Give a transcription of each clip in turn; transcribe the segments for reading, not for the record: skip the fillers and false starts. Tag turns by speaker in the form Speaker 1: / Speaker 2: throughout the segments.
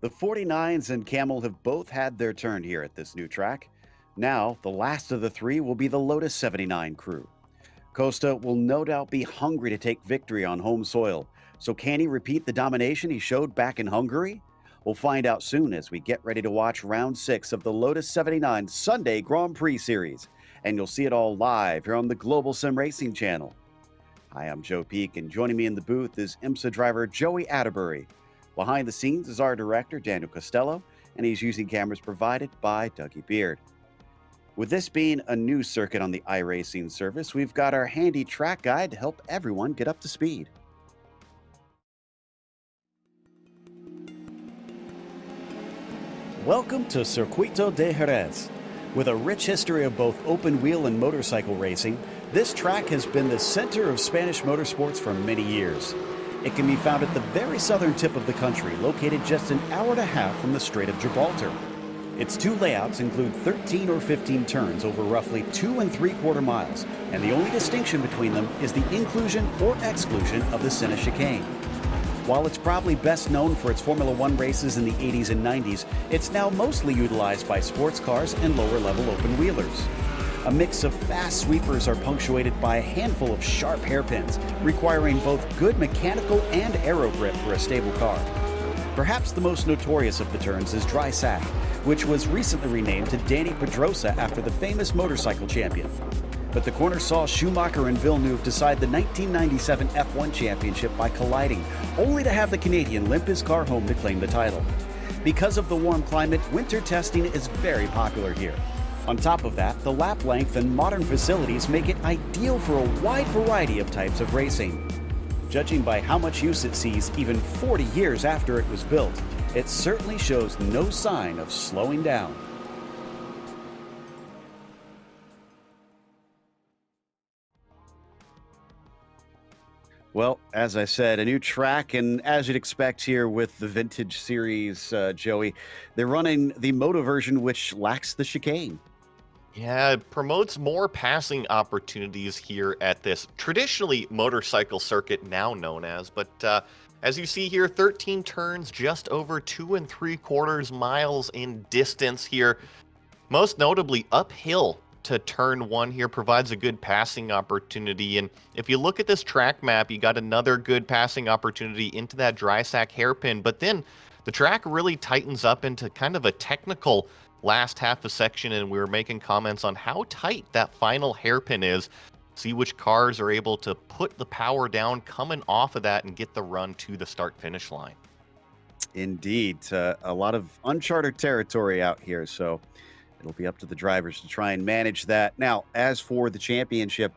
Speaker 1: The 49s and Camel have both had their turn here at this new track. Now, the last of the three will be the Lotus 79 crew. Costa will no doubt be hungry to take victory on home soil. So can he repeat the domination he showed back in Hungary? We'll find out soon as we get ready to watch round 6 of the Lotus 79 Sunday Grand Prix Series. And you'll see it all live here on the Global SimRacing Channel. Hi, I'm Joe Peak, and joining me in the booth is IMSA driver Joey Atterbury. Behind the scenes is our director, Daniel Costello, and he's using cameras provided by Dougie Beard. With this being a new circuit on the iRacing service, we've got our handy track guide to help everyone get up to speed. Welcome to Circuito de Jerez. With a rich history of both open wheel and motorcycle racing, this track has been the center of Spanish motorsports for many years. It can be found at the very southern tip of the country, located just an hour and a half from the Strait of Gibraltar. Its two layouts include 13 or 15 turns over roughly 2 3/4 miles, and the only distinction between them is the inclusion or exclusion of the center chicane. While it's probably best known for its Formula One races in the 80s and 90s, it's now mostly utilized by sports cars and lower-level open-wheelers. A mix of fast sweepers are punctuated by a handful of sharp hairpins, requiring both good mechanical and aero grip for a stable car. Perhaps the most notorious of the turns is Dry Sack, which was recently renamed to Dani Pedrosa after the famous motorcycle champion. But the corner saw Schumacher and Villeneuve decide the 1997 F1 championship by colliding, only to have the Canadian limp his car home to claim the title. Because of the warm climate, winter testing is very popular here. On top of that, the lap length and modern facilities make it ideal for a wide variety of types of racing. Judging by how much use it sees even 40 years after it was built, it certainly shows no sign of slowing down. Well, as I said, a new track, and as you'd expect here with the Vintage Series, Joey, they're running the moto version, which lacks the chicane.
Speaker 2: Yeah, it promotes more passing opportunities here at this traditionally motorcycle circuit, now known as. But as you see here, 13 turns, just over 2 3/4 miles in distance here. Most notably uphill to turn 1 here provides a good passing opportunity. And if you look at this track map, you got another good passing opportunity into that dry sack hairpin. But then the track really tightens up into kind of a technical last half a section, and we were making comments on how tight that final hairpin is. See which cars are able to put the power down coming off of that and get the run to the start-finish line.
Speaker 1: Indeed, a lot of uncharted territory out here, so it'll be up to the drivers to try and manage that. Now, as for the championship,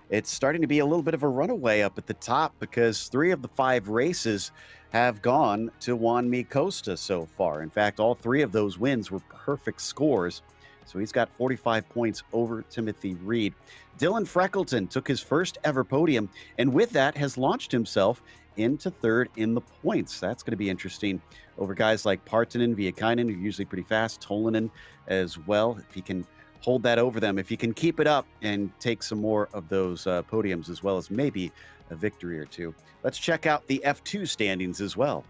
Speaker 1: it's starting to be a little bit of a runaway up at the top because 3 of the 5 races have gone to Juan Mi Costa so far. In fact, all 3 of those wins were perfect scores. So he's got 45 points over Timothy Reed. Dylan Freckleton took his first ever podium, and with that has launched himself into 3rd in the points. That's going to be interesting over guys like Partanen, Viekainen, who are usually pretty fast, Tolinen as well. If he can hold that over them, if he can keep it up and take some more of those podiums, as well as maybe a victory or 2. Let's check out the F2 standings as well.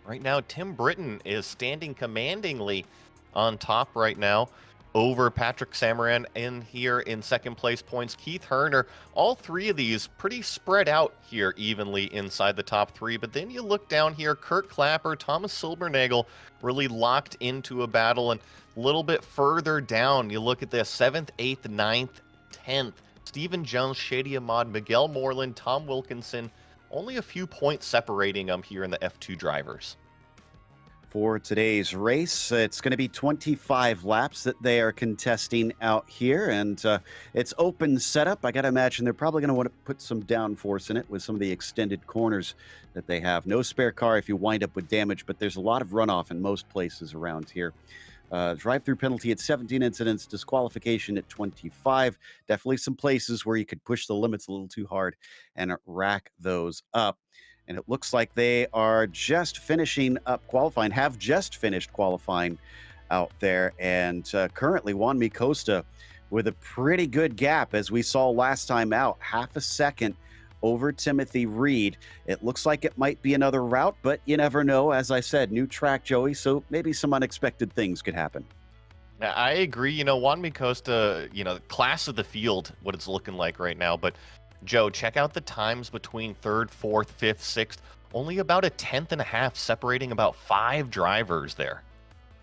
Speaker 2: Right now, Tim Britton is standing commandingly on top right now over Patrick Samaran in here in 2nd place points. Keith Herner, all 3 of these pretty spread out here evenly inside the top 3. But then you look down here, Kurt Clapper, Thomas Silbernagel really locked into a battle. And a little bit further down, you look at the 7th, 8th, 9th, 10th. Stephen Jones, Shady Ahmad, Miguel Moreland, Tom Wilkinson, only a few points separating them here in the F2 drivers.
Speaker 1: For today's race, it's going to be 25 laps that they are contesting out here, and it's open setup. I got to imagine they're probably going to want to put some downforce in it with some of the extended corners that they have. No spare car if you wind up with damage, but there's a lot of runoff in most places around here. Drive-through penalty at 17 incidents, disqualification at 25. Definitely some places where you could push the limits a little too hard and rack those up. And it looks like they are just finishing up qualifying, have just finished qualifying out there. And currently, Juan Costa with a pretty good gap, as we saw last time out, half a second over Timothy Reed. It looks like it might be another route, but you never know. As I said, new track, Joey, so maybe some unexpected things could happen.
Speaker 2: I agree. Juan Costa, class of the field, what it's looking like right now. But Joe, check out the times between third, fourth, fifth, sixth. Only about a tenth and a half separating about 5 drivers there.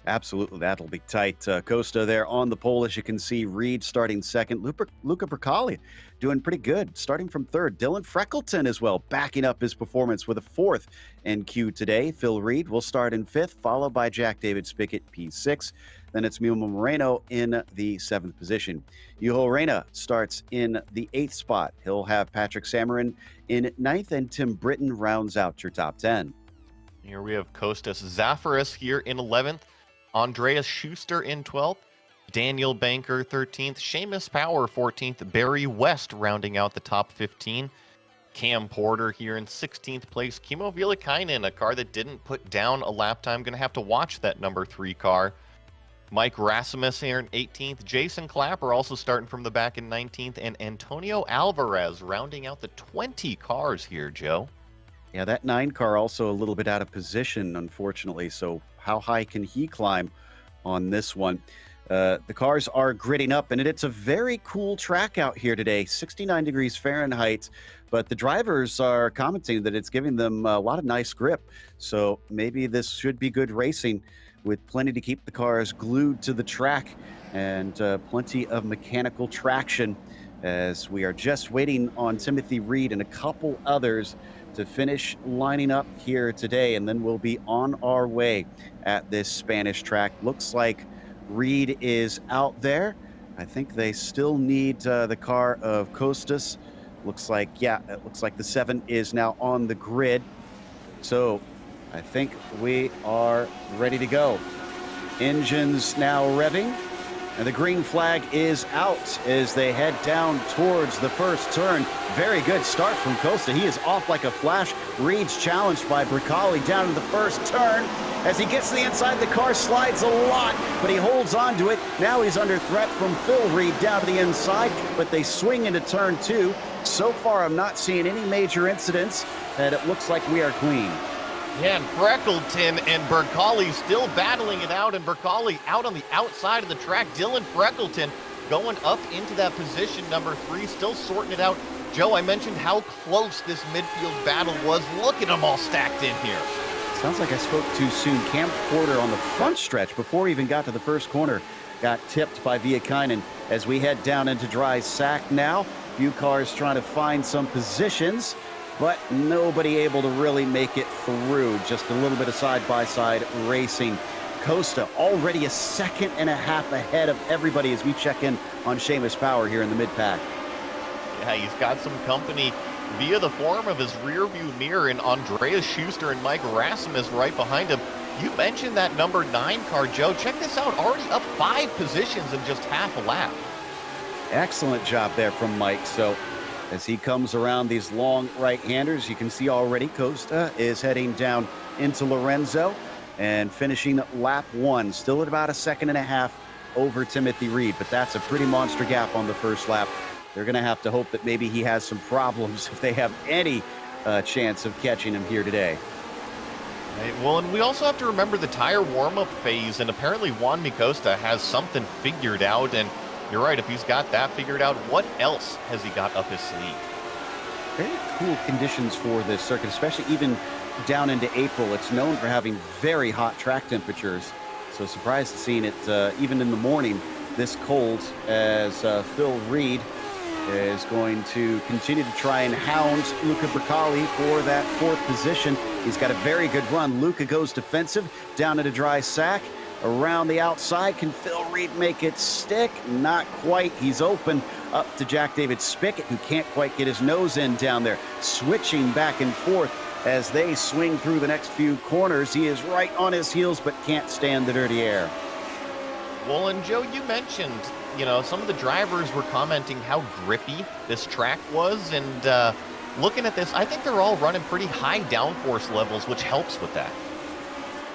Speaker 1: Absolutely, that'll be tight. Costa there on the pole, as you can see. Reed starting second. Luca Bracali doing pretty good, starting from third. Dylan Freckleton as well, backing up his performance with a 4th NQ today. Phil Reed will start in 5th, followed by Jack David Spickett, P6. Then it's Mimo Moreno in the 7th position. Yuho Reyna starts in the 8th spot. He'll have Patrick Samarin in 9th, and Tim Britton rounds out your top 10.
Speaker 2: Here we have Kostas Zafaris here in 11th. Andreas Schuster in 12th, Daniel Banker 13th, Seamus Power 14th, Barry West rounding out the top 15, Cam Porter here in 16th place, Kimmo Vilakainen, a car that didn't put down a lap time, going to have to watch that number 3 car. Mike Rasmus here in 18th, Jason Clapper also starting from the back in 19th, and Antonio Alvarez rounding out the 20 cars here, Joe.
Speaker 1: Yeah, that 9 car also a little bit out of position, unfortunately. So how high can he climb on this one? The cars are gridding up, and it's a very cool track out here today, 69 degrees Fahrenheit. But the drivers are commenting that it's giving them a lot of nice grip. So maybe this should be good racing with plenty to keep the cars glued to the track and plenty of mechanical traction, as we are just waiting on Timothy Reed and a couple others to finish lining up here today, and then we'll be on our way at this Spanish track. Looks like Reed is out there. I think they still need the car of Costas. Looks like, yeah, it looks like the 7 is now on the grid. So I think we are ready to go. Engines now revving, and the green flag is out as they head down towards the first turn. Very good start from Costa. He is off like a flash. Reed's challenged by Bracali down to the first turn. As he gets to the inside, the car slides a lot, but he holds on to it. Now he's under threat from Phil Reed down to the inside, but they swing into turn 2. So far, I'm not seeing any major incidents, and it looks like we are clean.
Speaker 2: Yeah, and Freckleton and Bracali still battling it out, and Bracali out on the outside of the track. Dylan Freckleton going up into that position, number 3, still sorting it out. Joe, I mentioned how close this midfield battle was. Look at them all stacked in here.
Speaker 1: Sounds like I spoke too soon. Cam Porter on the front stretch before he even got to the first corner got tipped by Vilakainen as we head down into dry sack now. Few cars trying to find some positions, but nobody able to really make it through. Just a little bit of side-by-side racing. Costa already a second and a half ahead of everybody as we check in on Seamus Power here in the mid-pack.
Speaker 2: Yeah, he's got some company via the form of his rear-view mirror, and Andreas Schuster and Mike Rasmus right behind him. You mentioned that number 9 car, Joe. Check this out, already up 5 positions in just half a lap.
Speaker 1: Excellent job there from Mike. So as he comes around these long right-handers, you can see already Costa is heading down into Lorenzo and finishing lap 1, still at about a second and a half over Timothy Reed, but that's a pretty monster gap on the first lap. They're going to have to hope that maybe he has some problems if they have any chance of catching him here today.
Speaker 2: Right, well, and we also have to remember the tire warm-up phase, and apparently Juan Costa has something figured out, and you're right, if he's got that figured out, what else has he got up his sleeve?
Speaker 1: Very cool conditions for this circuit, especially even down into April. It's known for having very hot track temperatures, so surprised seeing it even in the morning this cold, as Phil Reed is going to continue to try and hound Luca Bracali for that 4th position. He's got a very good run. Luca goes defensive down into dry sack. Around the outside, can Phil Reed make it stick? Not quite. He's open up to Jack David Spickett, who can't quite get his nose in down there. Switching back and forth as they swing through the next few corners. He is right on his heels, but can't stand the dirty air.
Speaker 2: Well, and Joe, you mentioned, some of the drivers were commenting how grippy this track was, and looking at this, I think they're all running pretty high downforce levels, which helps with that.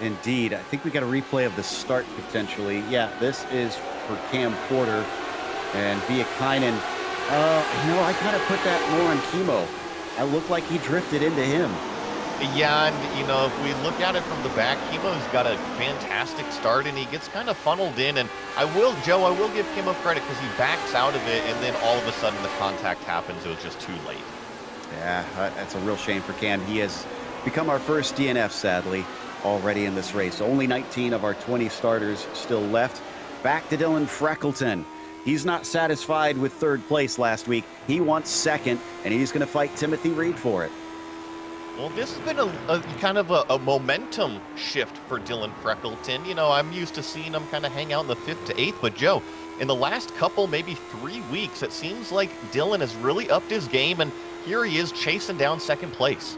Speaker 1: Indeed. I think we got a replay of the start potentially. Yeah, this is for Cam Porter and Viakainen. I kind of put that more on Chemo. I looked like he drifted into him.
Speaker 2: Yeah, and if we look at it from the back, Chemo's got a fantastic start, and he gets kind of funneled in. And I will give Chemo credit because he backs out of it, and then all of a sudden the contact happens. It was just too late.
Speaker 1: Yeah, that's a real shame for Cam. He has become our first DNF, sadly, already in this race. Only 19 of our 20 starters still left. Back to Dylan Freckleton. He's not satisfied with third place last week. He wants second, and he's going to fight Timothy Reed for it.
Speaker 2: Well, this has been a kind of a momentum shift for Dylan Freckleton. I'm used to seeing him kind of hang out in the 5th to 8th, but Joe, in the last couple, maybe 3 weeks, it seems like Dylan has really upped his game, and here he is chasing down second place.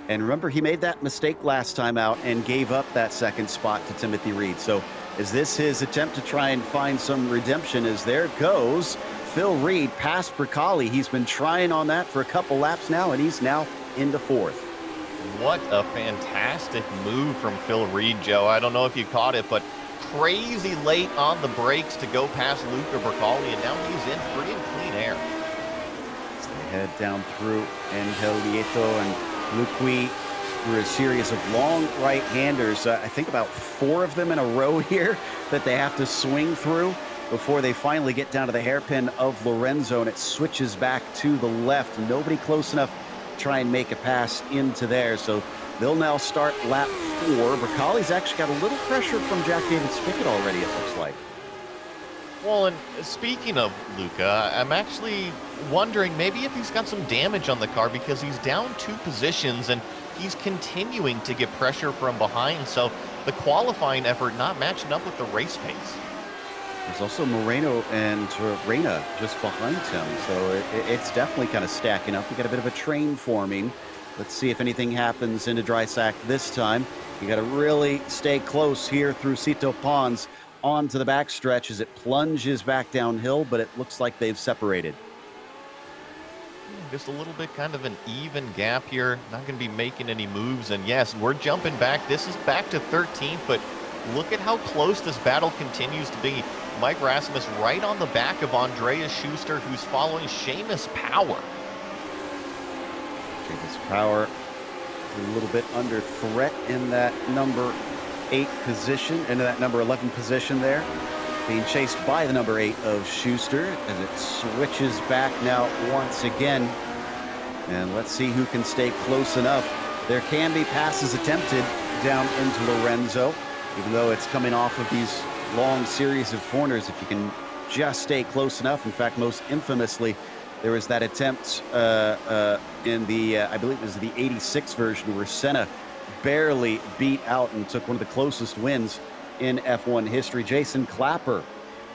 Speaker 1: And remember, he made that mistake last time out and gave up that second spot to Timothy Reed. So is this his attempt to try and find some redemption? As there goes Phil Reed past Bricali. He's been trying on that for a couple laps now, and he's now into 4th.
Speaker 2: What a fantastic move from Phil Reed, Joe. I don't know if you caught it, but crazy late on the brakes to go past Luca Bricali, and now he's in free and clean air.
Speaker 1: As they head down through Angel Lieto and Luqui through a series of long right-handers. I think about 4 of them in a row here that they have to swing through before they finally get down to the hairpin of Lorenzo, and it switches back to the left. Nobody close enough to try and make a pass into there, so they'll now start lap 4. Bricali's actually got a little pressure from Jack David Spickett already, it looks like.
Speaker 2: Well, and speaking of Luca, I'm actually wondering maybe if he's got some damage on the car, because he's down 2 positions and he's continuing to get pressure from behind. So the qualifying effort not matching up with the race pace.
Speaker 1: There's also Moreno and Reina just behind him. So it's definitely kind of stacking up. We got a bit of a train forming. Let's see if anything happens into dry sack this time. You got to really stay close here through Cito Ponds onto the backstretch as it plunges back downhill, but it looks like they've separated.
Speaker 2: Just a little bit kind of an even gap here. Not going to be making any moves. And yes, we're jumping back. This is back to 13th, but look at how close this battle continues to be. Mike Rasmus right on the back of Andreas Schuster, who's following Seamus Power.
Speaker 1: Seamus Power a little bit under threat in that number 8 position, into that number 11 position there. Being chased by the number 8 of Schuster as it switches back now once again. And let's see who can stay close enough. There can be passes attempted down into Lorenzo, even though it's coming off of these long series of corners. If you can just stay close enough. In fact, most infamously, there was that attempt in the, I believe it was the 86 version, where Senna barely beat out and took one of the closest wins in F1 history. Jason Clapper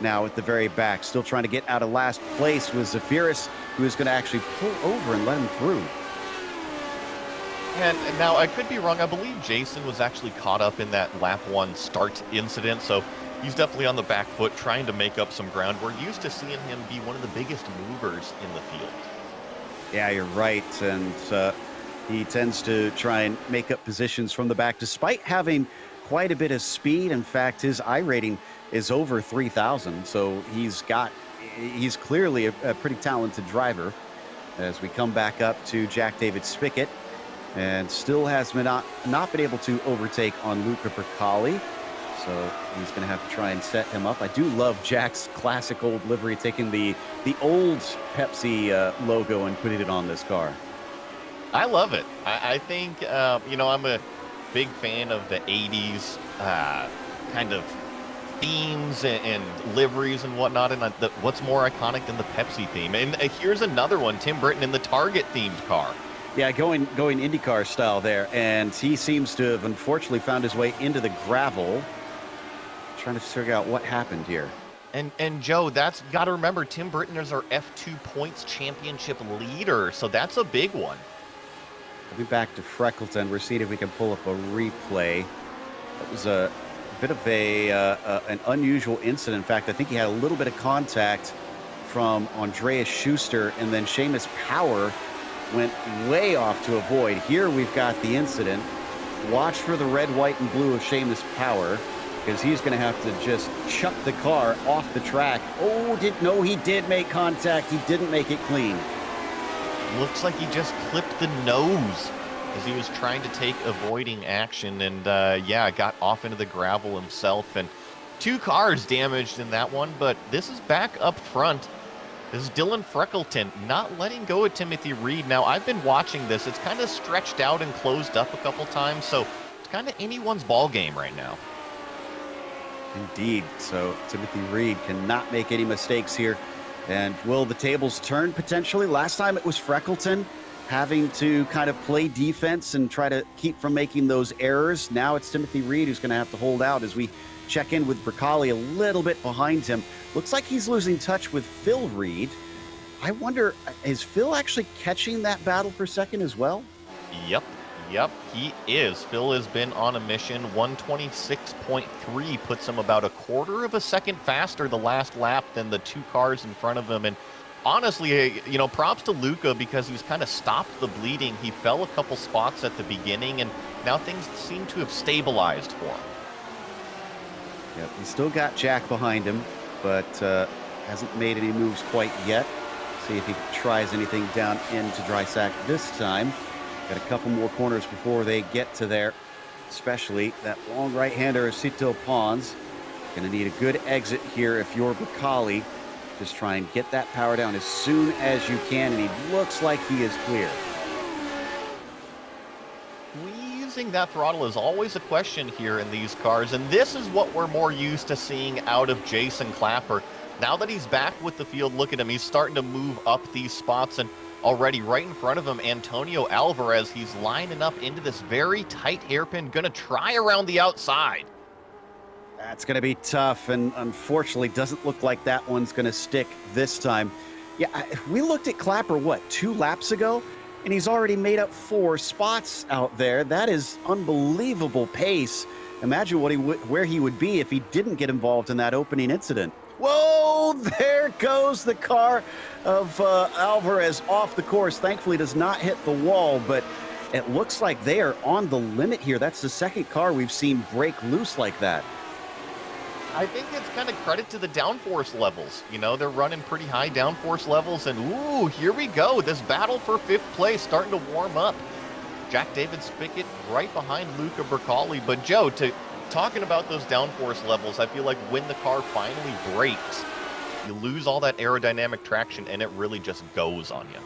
Speaker 1: now at the very back, still trying to get out of last place, was Zafiris, who is going to actually pull over and let him through.
Speaker 2: And now I could be wrong. I believe Jason was actually caught up in that lap 1 start incident, so he's definitely on the back foot trying to make up some ground. We're used to seeing him be one of the biggest movers in the field.
Speaker 1: Yeah, you're right. And he tends to try and make up positions from the back, despite having quite a bit of speed. In fact, his I rating is over 3,000, so he's clearly a pretty talented driver. As we come back up to Jack David Spickett, and still has not been able to overtake on Luca Bricali, so he's going to have to try and set him up. I do love Jack's classic old livery, taking the old Pepsi logo and putting it on this car.
Speaker 2: I love it. I think, I'm a big fan of the 80s kind of themes and liveries and whatnot, and what's more iconic than the Pepsi theme? And here's another one, Tim Britton in the Target-themed car.
Speaker 1: Yeah, going IndyCar style there, and he seems to have unfortunately found his way into the gravel. Trying to figure out what happened here.
Speaker 2: And Joe, that's got to remember, Tim Britton is our F2 points championship leader, so that's a big one.
Speaker 1: We'll be back to Freckleton. We're seeing if we can pull up a replay. That was a bit of an unusual incident. In fact, I think he had a little bit of contact from Andreas Schuster, and then Seamus Power went way off to avoid. Here we've got the incident. watch for the red, white, and blue of Seamus Power, because he's going to have to just chuck the car off the track. Oh, no, he did make contact. He didn't make it clean.
Speaker 2: Looks like he just clipped the nose as he was trying to take avoiding action, and yeah, got off into the gravel himself, and 2 cars damaged in that one. But this is back up front. This is Dylan Freckleton not letting go of Timothy Reed. Now, I've been watching this. It's kind of stretched out and closed up a couple times, so it's kind of anyone's ball game right now.
Speaker 1: Indeed. So Timothy Reed cannot make any mistakes here. And will the tables turn potentially? Last time it was Freckleton having to kind of play defense and try to keep from making those errors. Now it's Timothy Reed who's going to have to hold out as we check in with Bracali a little bit behind him. Looks like he's losing touch with Phil Reed. I wonder, is Phil actually catching that battle for second as well?
Speaker 2: Yep, he is. Phil has been on a mission. 126.3 puts him about a quarter of a second faster the last lap than the 2 cars in front of him. And honestly, you know, props to Luca because he's kind of stopped the bleeding. He fell a couple spots at the beginning, and now things seem to have stabilized for him.
Speaker 1: Yep, he's still got Jack behind him, but hasn't made any moves quite yet. See if he tries anything down into dry sack this time. Got a couple more corners before they get to there, especially that long right-hander, Cito Pons. Going to need a good exit here if you're Bracali. Just try and get that power down as soon as you can, and he looks like he is clear.
Speaker 2: Squeezing that throttle is always a question here in these cars, and this is what we're more used to seeing out of Jason Clapper. Now that he's back with the field, look at him. He's starting to move up these spots, and already right in front of him, Antonio Alvarez. He's lining up into this very tight hairpin, going to try around the outside.
Speaker 1: That's going to be tough, and unfortunately doesn't look like that one's going to stick this time. Yeah, we looked at Clapper, 2 laps ago, and he's already made up 4 spots out there. That is unbelievable pace. Imagine where he would be if he didn't get involved in that opening incident. Whoa, there goes the car of Alvarez off the course. Thankfully does not hit the wall, but it looks like they are on the limit here. That's the second car we've seen break loose like that.
Speaker 2: I think it's kind of credit to the downforce levels. You know, they're running pretty high downforce levels, and ooh, here we go. This battle for 5th place starting to warm up. Jack David Spickett right behind Luca Bracali. But Joe, talking about those downforce levels, I feel like when the car finally brakes, you lose all that aerodynamic traction, and it really just goes on you.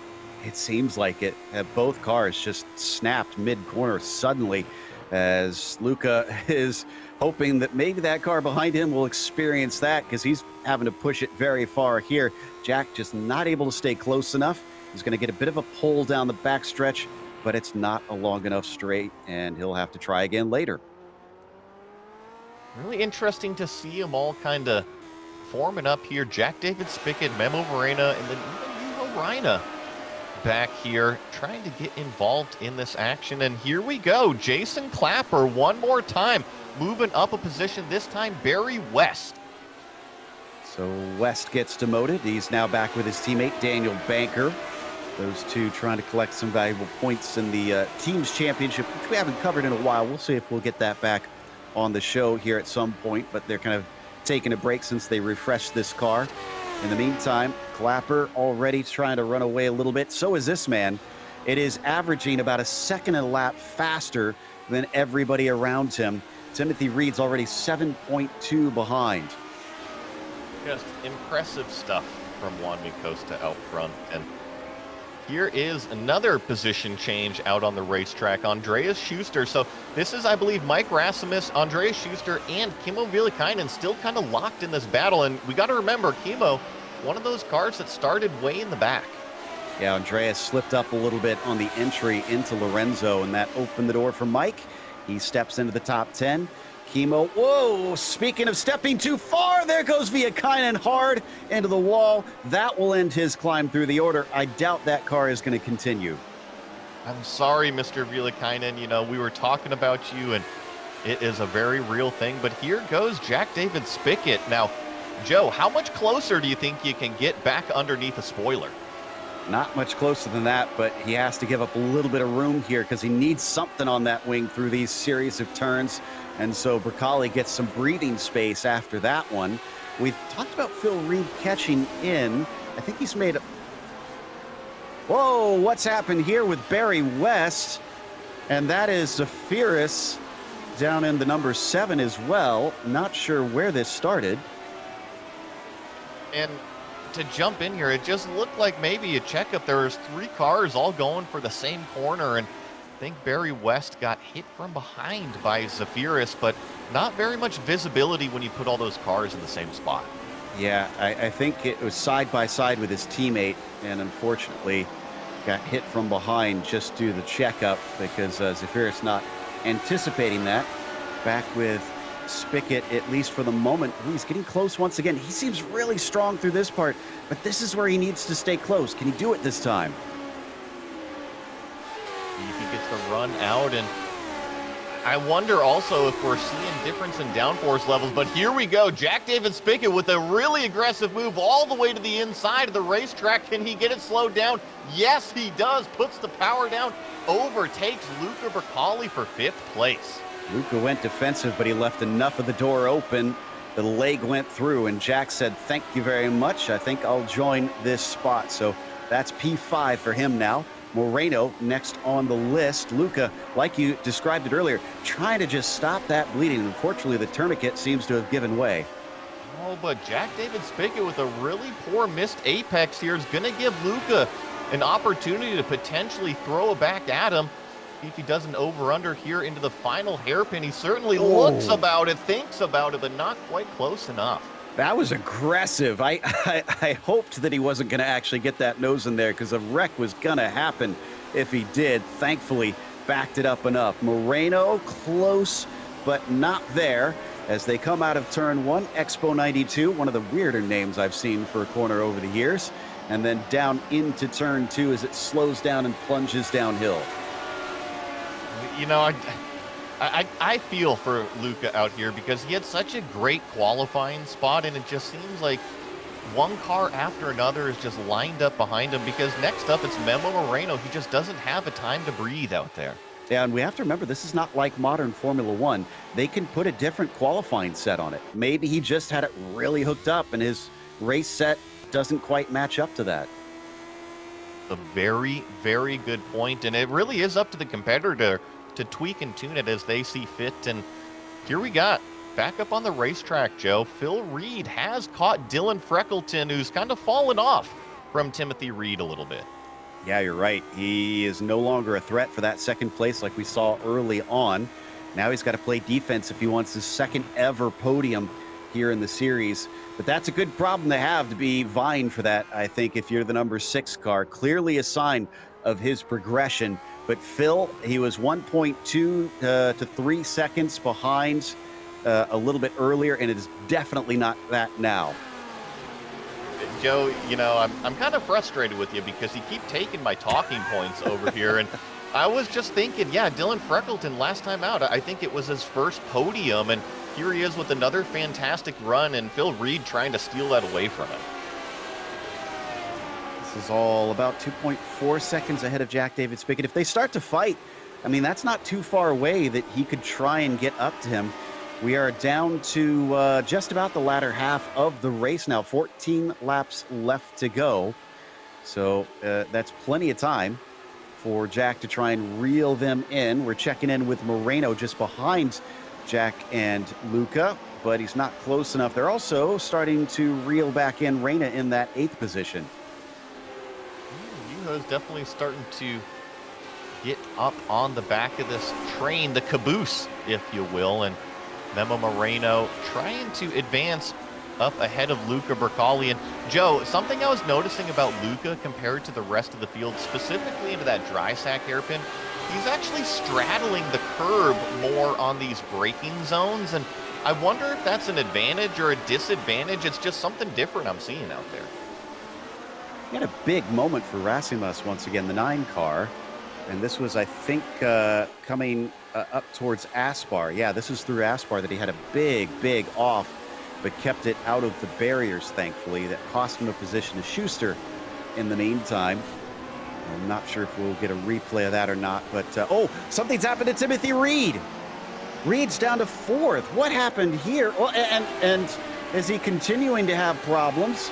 Speaker 1: It seems like it. Both cars just snapped mid-corner suddenly as Luca is hoping that maybe that car behind him will experience that because he's having to push it very far here. Jack just not able to stay close enough. He's going to get a bit of a pull down the backstretch, but it's not a long enough straight, and he'll have to try again later.
Speaker 2: Really interesting to see them all kind of forming up here. Jack David Spickett, Memo Morena, and then even Hugo Reina back here trying to get involved in this action. And here we go. Jason Clapper one more time moving up a position, this time Barry West.
Speaker 1: So West gets demoted. He's now back with his teammate Daniel Banker. Those two trying to collect some valuable points in the Teams Championship, which we haven't covered in a while. We'll see if we'll get that back on the show here at some point, but they're kind of taking a break since they refreshed this car. In the meantime, Clapper already trying to run away a little bit. So is this man. It is averaging about a second a lap faster than everybody around him. Timothy Reed's already 7.2 behind.
Speaker 2: Just impressive stuff from Juan Costa out front. And here is another position change out on the racetrack. Andreas Schuster. So this is, I believe, Mike Rasmus, Andreas Schuster, and Kimmo Villikainen still kind of locked in this battle. And we got to remember, Kimmo, one of those cars that started way in the back.
Speaker 1: Yeah, Andreas slipped up a little bit on the entry into Lorenzo, and that opened the door for Mike. He steps into the top 10. Kimmo, whoa, speaking of stepping too far, there goes Villikainen hard into the wall. That will end his climb through the order. I doubt that car is going to continue.
Speaker 2: I'm sorry, Mr. Villikainen. You know, we were talking about you, and it is a very real thing. But here goes Jack David Spickett. Now, Joe, how much closer do you think you can get back underneath a spoiler?
Speaker 1: Not much closer than that, but he has to give up a little bit of room here because he needs something on that wing through these series of turns. And so Bracali gets some breathing space after that one. We've talked about Phil Reed catching in. I think he's made... Whoa, what's happened here with Barry West? And that is Zephyrus down in the number 7 as well. Not sure where this started.
Speaker 2: And to jump in here, it just looked like maybe a checkup. There was 3 cars all going for the same corner, and I think Barry West got hit from behind by Zephyrus, but not very much visibility when you put all those cars in the same spot.
Speaker 1: Yeah, I think it was side by side with his teammate, and unfortunately got hit from behind just due to the checkup because Zephyrus not anticipating that. Back with Spickett, at least for the moment. Ooh, he's getting close once again. He seems really strong through this part, but this is where he needs to stay close. Can he do it this time?
Speaker 2: He gets the run out, and I wonder also if we're seeing difference in downforce levels, but here we go. Jack David Spickett with a really aggressive move all the way to the inside of the racetrack. Can he get it slowed down? Yes, he does. Puts the power down, overtakes Luca Bracali for 5th place.
Speaker 1: Luca went defensive, but he left enough of the door open. The leg went through, and Jack said, thank you very much. I think I'll join this spot. So that's P5 for him now. Moreno next on the list. Luca, like you described it earlier, trying to just stop that bleeding. Unfortunately, the tourniquet seems to have given way.
Speaker 2: Oh, but Jack David Spickett with a really poor missed apex here is going to give Luca an opportunity to potentially throw it back at him. If he does an over-under here into the final hairpin, he certainly looks about it, thinks about it, but not quite close enough.
Speaker 1: That was aggressive. I hoped that he wasn't going to actually get that nose in there because a wreck was going to happen if he did. Thankfully, backed it up enough. Moreno close, but not there as they come out of turn 1. Expo 92, one of the weirder names I've seen for a corner over the years. And then down into turn 2 as it slows down and plunges downhill.
Speaker 2: You know, I feel for Luca out here because he had such a great qualifying spot, and it just seems like one car after another is just lined up behind him because next up it's Memo Moreno. He just doesn't have a time to breathe out there.
Speaker 1: Yeah, and we have to remember, this is not like modern Formula One. They can put a different qualifying set on it. Maybe he just had it really hooked up, and his race set doesn't quite match up to that.
Speaker 2: A very, very good point, and it really is up to the competitor to tweak and tune it as they see fit. And here we got back up on the racetrack, Joe. Phil Reed has caught Dylan Freckleton, who's kind of fallen off from Timothy Reed a little bit.
Speaker 1: Yeah, you're right. He is no longer a threat for that second place like we saw early on. Now he's got to play defense if he wants his second ever podium here in the series. But that's a good problem to have, to be vying for that, I think, if you're the number 6 car. Clearly a sign of his progression. But Phil, he was 1.2 to 3 seconds behind a little bit earlier, and it is definitely not that now.
Speaker 2: Joe, you know, I'm kind of frustrated with you because you keep taking my talking points over here. And I was just thinking, yeah, Dylan Freckleton last time out, I think it was his first podium. And here he is with another fantastic run, and Phil Reed trying to steal that away from him.
Speaker 1: This is all about 2.4 seconds ahead of Jack David Spickett. If they start to fight, I mean, that's not too far away that he could try and get up to him. We are down to just about the latter half of the race now. 14 laps left to go. So that's plenty of time for Jack to try and reel them in. We're checking in with Moreno just behind Jack and Luca, but he's not close enough. They're also starting to reel back in Reina in that 8th position.
Speaker 2: Yuho's definitely starting to get up on the back of this train, the caboose, if you will, and Memo Moreno trying to advance up ahead of Luca Bracali. And Joe, something I was noticing about Luca compared to the rest of the field, specifically into that dry sack hairpin, he's actually straddling the curb more on these braking zones, and I wonder if that's an advantage or a disadvantage. It's just something different I'm seeing out there.
Speaker 1: He had a big moment for Rasimus once again, the 9 car. And this was, I think, coming up towards Aspar. Yeah, this is through Aspar that he had a big off, but kept it out of the barriers, thankfully. That cost him a position to Schuster in the meantime. I'm not sure if we'll get a replay of that or not, but oh, something's happened to Timothy Reed. Reed's down to 4th. What happened here? Well, and is he continuing to have problems?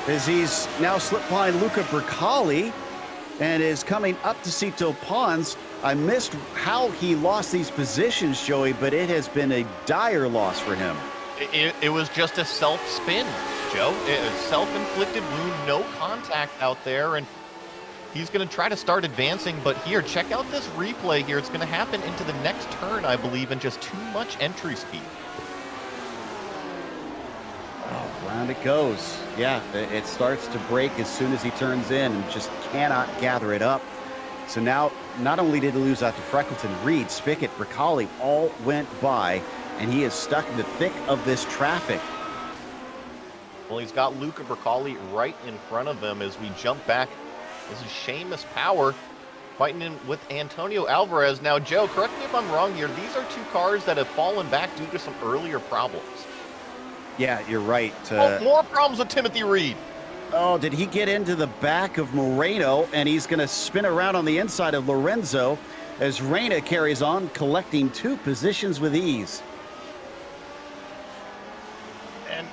Speaker 1: As he's now slipped behind Luca Bracali and is coming up to Cito Pons. I missed how he lost these positions, Joey, but it has been a dire loss for him.
Speaker 2: It was just a self-spin, Joe. A self-inflicted wound, no contact out there, and he's going to try to start advancing, but here, check out this replay here. It's going to happen into the next turn, I believe, and just too much entry speed.
Speaker 1: Oh, round it goes. Yeah, it starts to break as soon as he turns in and just cannot gather it up. So now, not only did he lose out to Freckleton, Reed, Spickett, Bracali all went by, and he is stuck in the thick of this traffic.
Speaker 2: Well, he's got Luca Bracali right in front of him as we jump back. This is Seamus Power fighting in with Antonio Alvarez. Now, Joe, correct me if I'm wrong here. These are 2 cars that have fallen back due to some earlier problems.
Speaker 1: Yeah, you're right.
Speaker 2: More problems with Timothy Reed.
Speaker 1: Oh, did he get into the back of Moreno, and he's going to spin around on the inside of Lorenzo as Reina carries on, collecting 2 positions with ease.
Speaker 2: And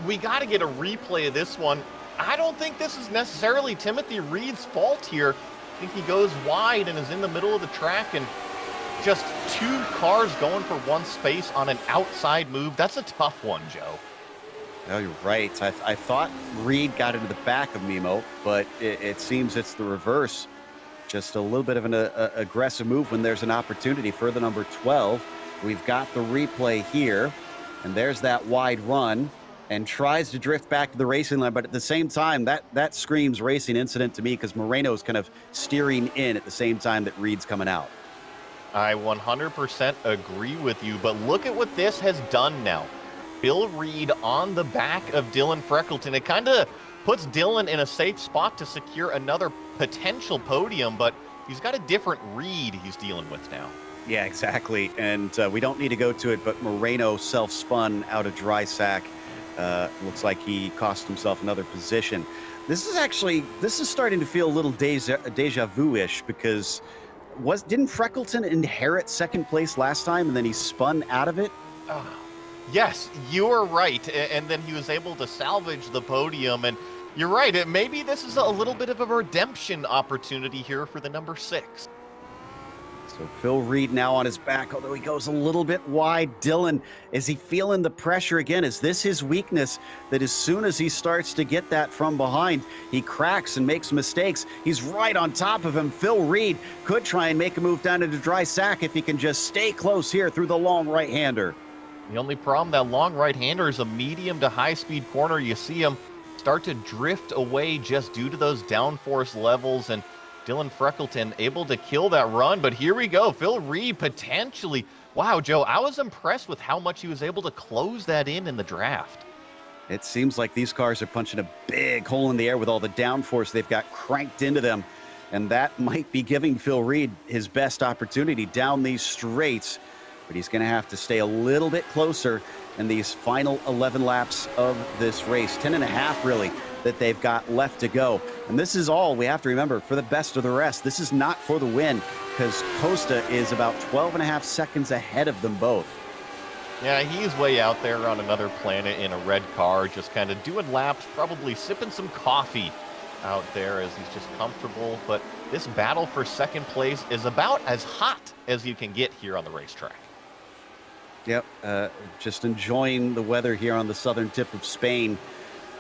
Speaker 2: we got to get a replay of this one. I don't think this is necessarily Timothy Reed's fault here. I think he goes wide and is in the middle of the track, and just 2 cars going for 1 space on an outside move. That's a tough one, Joe.
Speaker 1: Oh, you're right. I thought Reed got into the back of Mimo, but it seems it's the reverse. Just a little bit of an aggressive move when there's an opportunity for the number 12. We've got the replay here, and there's that wide run, and tries to drift back to the racing line, but at the same time, that screams racing incident to me because Moreno's kind of steering in at the same time that Reed's coming out.
Speaker 2: I 100% agree with you, but look at what this has done now. Bill Reed on the back of Dylan Freckleton. It kind of puts Dylan in a safe spot to secure another potential podium, but he's got a different Reed he's dealing with now.
Speaker 1: Yeah, exactly. And we don't need to go to it, but Moreno self-spun out of dry sack. Looks like he cost himself another position. This is starting to feel a little deja vu-ish because didn't Freckleton inherit 2nd place last time and then he spun out of it?
Speaker 2: Yes, you are right. And then he was able to salvage the podium. And you're right. Maybe this is a little bit of a redemption opportunity here for the number 6.
Speaker 1: So Phil Reed now on his back, although he goes a little bit wide. Dylan, is he feeling the pressure again? Is this his weakness, that as soon as he starts to get that from behind, he cracks and makes mistakes? He's right on top of him. Phil Reed could try and make a move down into dry sack if he can just stay close here through the long right-hander.
Speaker 2: The only problem, that long right-hander is a medium to high-speed corner. You see him start to drift away just due to those downforce levels, and Dylan Freckleton able to kill that run. But here we go. Phil Reed potentially. Wow, Joe, I was impressed with how much he was able to close that in the draft.
Speaker 1: It seems like these cars are punching a big hole in the air with all the downforce they've got cranked into them. And that might be giving Phil Reed his best opportunity down these straights. But he's going to have to stay a little bit closer in these final 11 laps of this race. 10 and a half, really, that they've got left to go. And this is all we have to remember for the best of the rest. This is not for the win because Costa is about 12 and a half seconds ahead of them both.
Speaker 2: Yeah, he's way out there on another planet in a red car, just kind of doing laps, probably sipping some coffee out there as he's just comfortable. But this battle for 2nd place is about as hot as you can get here on the racetrack.
Speaker 1: Yep, just enjoying the weather here on the southern tip of Spain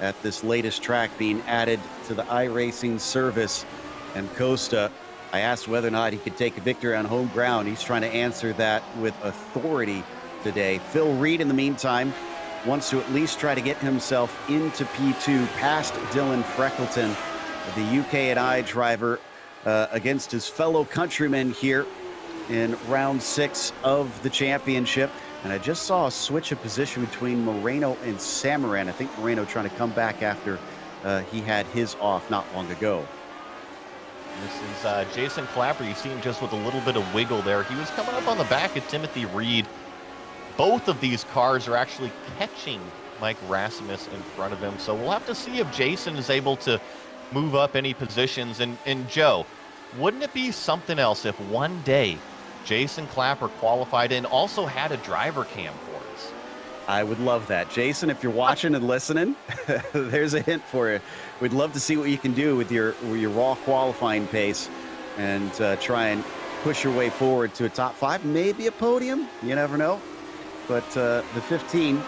Speaker 1: at this latest track being added to the iRacing service. And Costa, I asked whether or not he could take a victory on home ground. He's trying to answer that with authority today. Phil Reed, in the meantime, wants to at least try to get himself into P2 past Dylan Freckleton, the UK&I driver, against his fellow countrymen here in round 6 of the championship. And I just saw a switch of position between Moreno and Samaran. I think Moreno trying to come back after he had his off not long ago.
Speaker 2: This is Jason Clapper. You see him just with a little bit of wiggle there. He was coming up on the back of Timothy Reed. Both of these cars are actually catching Mike Rasmus in front of him. So we'll have to see if Jason is able to move up any positions. And Joe, wouldn't it be something else if one day Jason Clapper qualified and also had a driver cam for us?
Speaker 1: I would love that. Jason, if you're watching and listening, there's a hint for you. We'd love to see what you can do with your raw qualifying pace and try and push your way forward to a top 5, maybe a podium. You never know. But the 15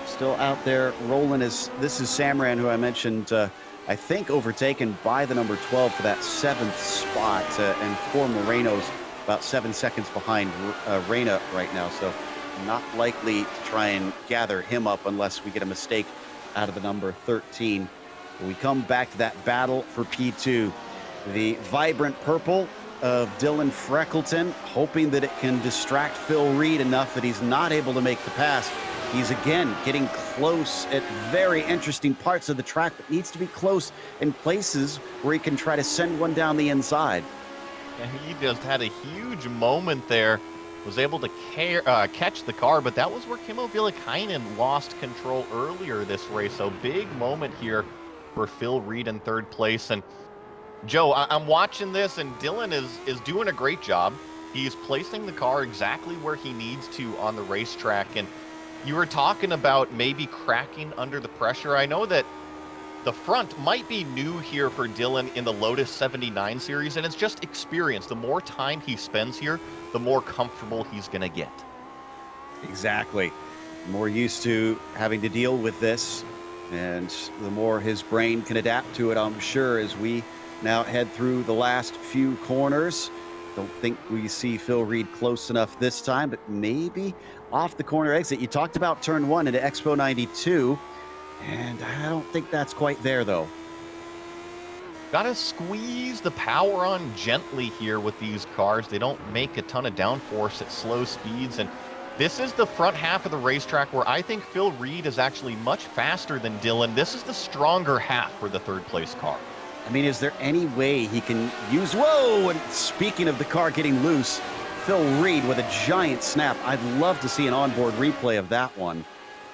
Speaker 1: still out there rolling. This is Samran, who I mentioned, I think overtaken by the number 12 for that 7th spot. And poor Moreno's about 7 seconds behind Reina right now. So not likely to try and gather him up unless we get a mistake out of the number 13. We come back to that battle for P2. The vibrant purple of Dylan Freckleton, hoping that it can distract Phil Reed enough that he's not able to make the pass. He's again getting close at very interesting parts of the track, but needs to be close in places where he can try to send one down the inside.
Speaker 2: And he just had a huge moment there. Was able to catch the car, but that was where Kimmo Villakainen lost control earlier this race. So big moment here for Phil Reed in 3rd place. And Joe, I'm watching this, and Dylan is doing a great job. He's placing the car exactly where he needs to on the racetrack. And you were talking about maybe cracking under the pressure. I know that the front might be new here for Dylan in the Lotus 79 series, and it's just experience. The more time he spends here, the more comfortable he's going to get.
Speaker 1: Exactly. More used to having to deal with this, and the more his brain can adapt to it, I'm sure, as we now head through the last few corners. Don't think we see Phil Reed close enough this time, but maybe off the corner exit. You talked about turn 1 into Expo 92, and I don't think that's quite there, though.
Speaker 2: Gotta squeeze the power on gently here with these cars. They don't make a ton of downforce at slow speeds, and this is the front half of the racetrack where I think Phil Reed is actually much faster than Dylan. This is the stronger half for the 3rd place car.
Speaker 1: I mean, is there any way he can use... Whoa! And speaking of the car getting loose, Phil Reed with a giant snap. I'd love to see an onboard replay of that one,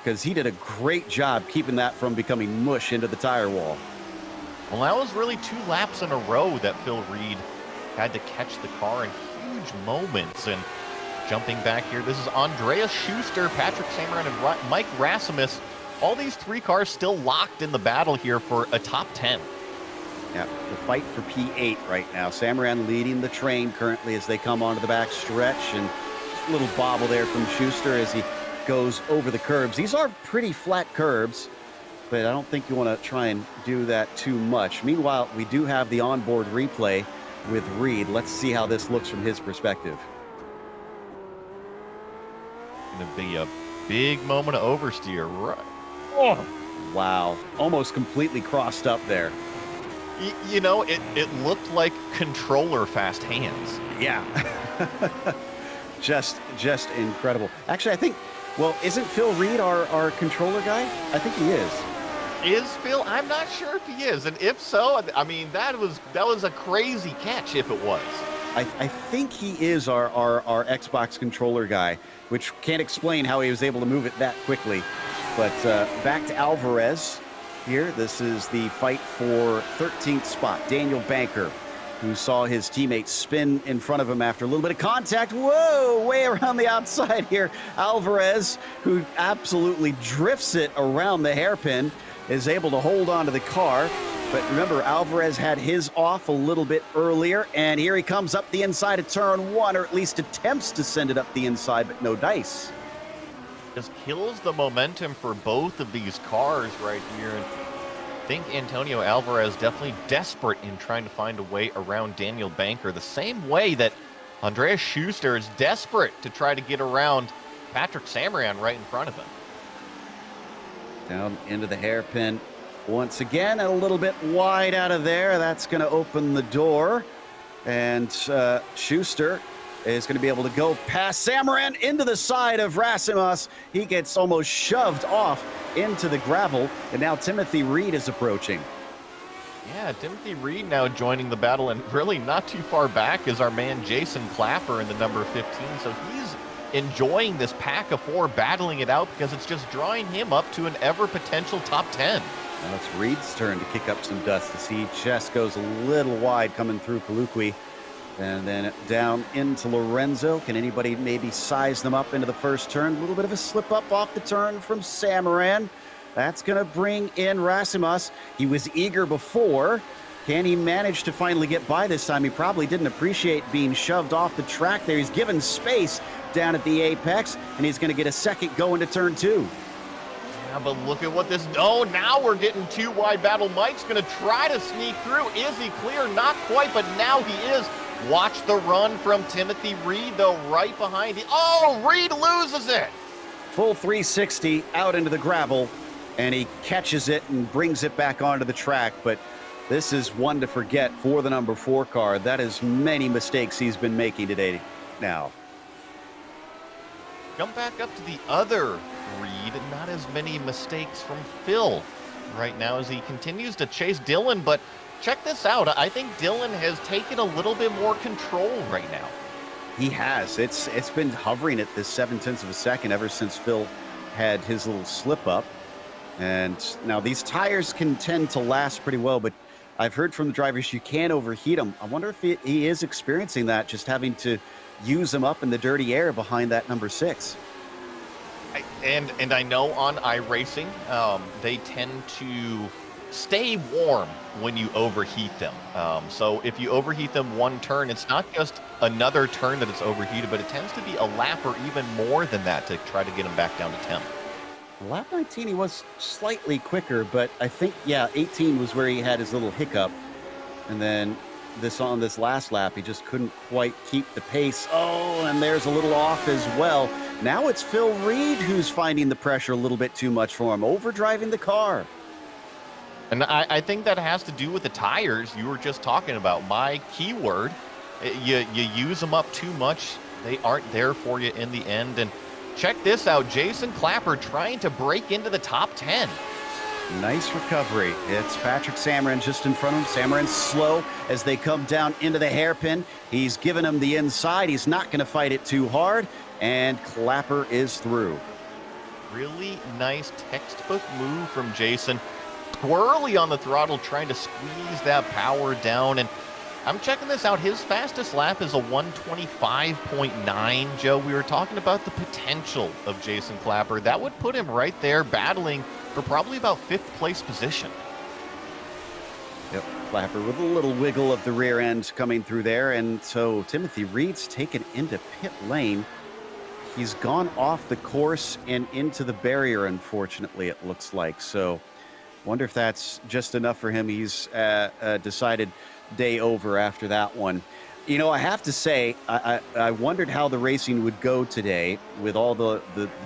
Speaker 1: because he did a great job keeping that from becoming mush into the tire wall.
Speaker 2: Well, that was really 2 laps in a row that Phil Reed had to catch the car in huge moments. And jumping back here, this is Andreas Schuster, Patrick Samaran, and Mike Rasmus. All these 3 cars still locked in the battle here for a top 10.
Speaker 1: Yeah, the fight for P8 right now. Samaran leading the train currently as they come onto the back stretch, and just a little bobble there from Schuster as he goes over the curbs. These are pretty flat curbs, but I don't think you want to try and do that too much. Meanwhile, we do have the onboard replay with Reed. Let's see how this looks from his perspective.
Speaker 2: Going to be a big moment of oversteer. Right.
Speaker 1: Oh, wow. Almost completely crossed up there.
Speaker 2: You know, it looked like controller fast hands.
Speaker 1: Yeah. just incredible. Actually, I think, well, isn't Phil Reed our controller guy? I think he is.
Speaker 2: Is Phil? I'm not sure if he is. And if so, I mean, that was a crazy catch if it was.
Speaker 1: I think he is our Xbox controller guy, which can't explain how he was able to move it that quickly. But back to Alvarez here. This is the fight for 13th spot. Daniel Banker, who saw his teammate spin in front of him after a little bit of contact. Whoa, way around the outside here. Alvarez, who absolutely drifts it around the hairpin, is able to hold on to the car. But remember, Alvarez had his off a little bit earlier, and here he comes up the inside of turn 1, or at least attempts to send it up the inside, but no dice.
Speaker 2: Just kills the momentum for both of these cars right here. And I think Antonio Alvarez definitely desperate in trying to find a way around Daniel Banker, the same way that Andreas Schuster is desperate to try to get around Patrick Samaran right in front of him.
Speaker 1: Down into the hairpin once again, and a little bit wide out of there. That's going to open the door, and Schuster is going to be able to go past Samaran into the side of Rasmus. He gets almost shoved off into the gravel, and now Timothy Reed is approaching.
Speaker 2: Yeah, Timothy Reed now joining the battle, and really not too far back is our man Jason Clapper in the number 15. So he's enjoying this pack of 4, battling it out, because it's just drawing him up to an ever potential top 10.
Speaker 1: Now it's Reed's turn to kick up some dust as he just goes a little wide coming through Palukwi. And then down into Lorenzo. Can anybody maybe size them up into the first turn? A little bit of a slip up off the turn from Samaran. That's going to bring in Rasimas. He was eager before. Can he manage to finally get by this time? He probably didn't appreciate being shoved off the track there. He's given space down at the apex, and he's going to get a second go into turn 2.
Speaker 2: Yeah, but look at what this... Oh, now we're getting too wide battle. Mike's going to try to sneak through. Is he clear? Not quite, but now he is. Watch the run from Timothy Reed, though, right behind him. Oh, Reed loses it.
Speaker 1: Full 360 out into the gravel, and he catches it and brings it back onto the track. But this is one to forget for the number 4 car. That is many mistakes he's been making today now.
Speaker 2: Jump back up to the other Reed. Not as many mistakes from Phil right now as he continues to chase Dylan, but check this out. I think Dylan has taken a little bit more control right now.
Speaker 1: He has. It's been hovering at this 0.7 of a second ever since Phil had his little slip up. And now these tires can tend to last pretty well, but I've heard from the drivers you can overheat them. I wonder if he is experiencing that, just having to use them up in the dirty air behind that number 6.
Speaker 2: And I know on iRacing, they tend to stay warm when you overheat them. So if you overheat them one turn, it's not just another turn that it's overheated, but it tends to be a lap or even more than that to try to get them back down to 10.
Speaker 1: Lap 19, he was slightly quicker, but I think, yeah, 18 was where he had his little hiccup. And then on this last lap, he just couldn't quite keep the pace. Oh, and there's a little off as well. Now it's Phil Reed who's finding the pressure a little bit too much for him, overdriving the car.
Speaker 2: And I think that has to do with the tires you were just talking about. My keyword, you use them up too much, they aren't there for you in the end. And check this out, Jason Clapper trying to break into the top 10.
Speaker 1: Nice recovery. It's Patrick Samaran just in front of him. Samaran's slow as they come down into the hairpin. He's given him the inside. He's not going to fight it too hard. And Clapper is through.
Speaker 2: Really nice textbook move from Jason. Squirrely on the throttle, trying to squeeze that power down. And I'm checking this out. His fastest lap is a 125.9. Joe, we were talking about the potential of Jason Clapper. That would put him right there battling for probably about 5th place position.
Speaker 1: Yep, Clapper with a little wiggle of the rear end coming through there. And so Timothy Reed's taken into pit lane. He's gone off the course and into the barrier, unfortunately, it looks like. So wonder if that's just enough for him. He's decided day over after that one. You know, I have to say, I wondered how the racing would go today with all the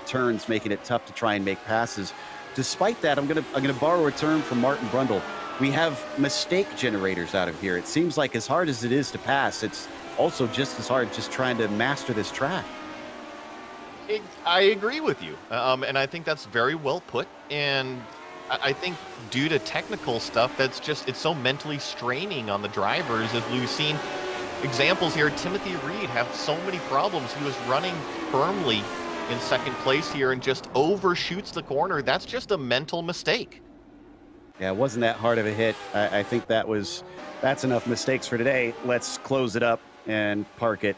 Speaker 1: turns making it tough to try and make passes. Despite that, I'm gonna borrow a term from Martin Brundle. We have mistake generators out of here. It seems like as hard as it is to pass, it's also just as hard just trying to master this track.
Speaker 2: I agree with you, and I think that's very well put. And I think due to technical stuff, it's so mentally straining on the drivers. As we've seen examples here, Timothy Reed have so many problems. He was running firmly in 2nd place here and just overshoots the corner. That's just a mental mistake.
Speaker 1: Yeah, it wasn't that hard of a hit. I think that's enough mistakes for today. Let's close it up and park it.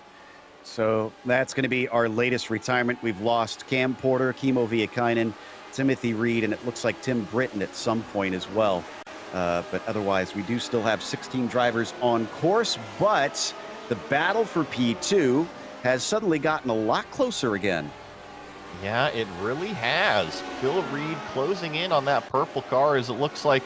Speaker 1: So that's going to be our latest retirement. We've lost Cam Porter, Kimo Viekainen, Timothy Reed, and it looks like Tim Britton at some point as well. But otherwise, we do still have 16 drivers on course, but the battle for P2 has suddenly gotten a lot closer again.
Speaker 2: Yeah, it really has. Phil Reed closing in on that purple car as it looks like